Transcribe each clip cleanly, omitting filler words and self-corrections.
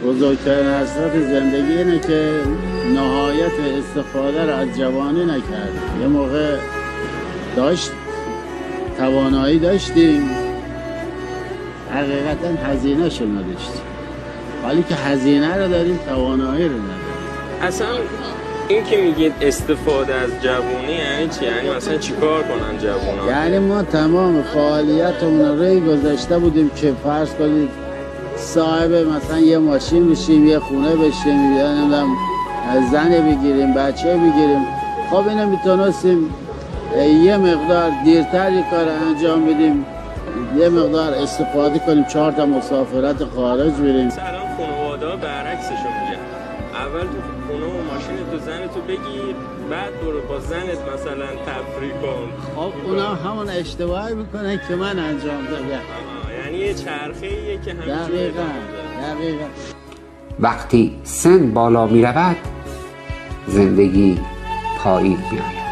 بزرگترین حسرت زندگی اینه که نهایت استفاده را از جوانی نکرد. یه موقع توانایی داشتیم، حقیقتا هزینه شو نداشتیم، حالی که هزینه رو داریم توانایی رو نداریم. اصلا این که میگید استفاده از جوانی یعنی چی؟ یعنی مثلا چیکار کنن جوونا؟ یعنی ما تمام فعالیتمون رو گذاشته بودیم که فرض کنید صاحب مثلا یه ماشین بشیم، یه خونه بشیم، یا نمیدونم زن بگیریم، بچه بگیریم. خب اینو میتونستیم یه مقدار دیرتر یه کار انجام بدیم، یه مقدار استفاده کنیم، 4 تا مسافرت خارج بریم. الان خانواده ها برعکسشو میگن، اول تو خونه و ماشین تو زن تو بگیر، بعد برو با زنت مثلا تفریح کن. خب اونا همون اشتباهی میکنن که من انجام دادم. یعنی یه چرخه‌ایه که همیشه دقیقاً. وقتی سن بالا می رود زندگی پایین می آید.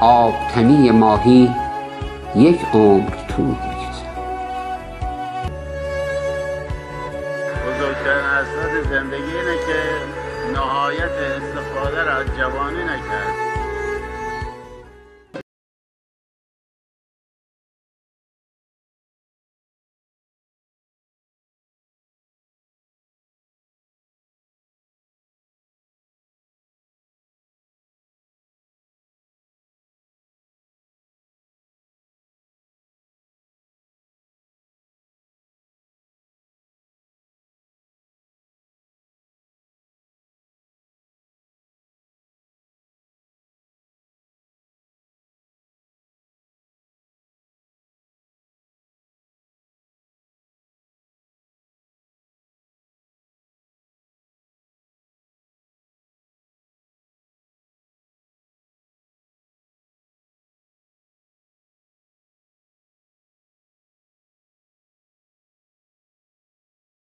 آبتنی ماهی 1 عمر طول می کشد. بزرگترین حسرت زندگی اینه که نهایت استفاده را از جوانی نکرد.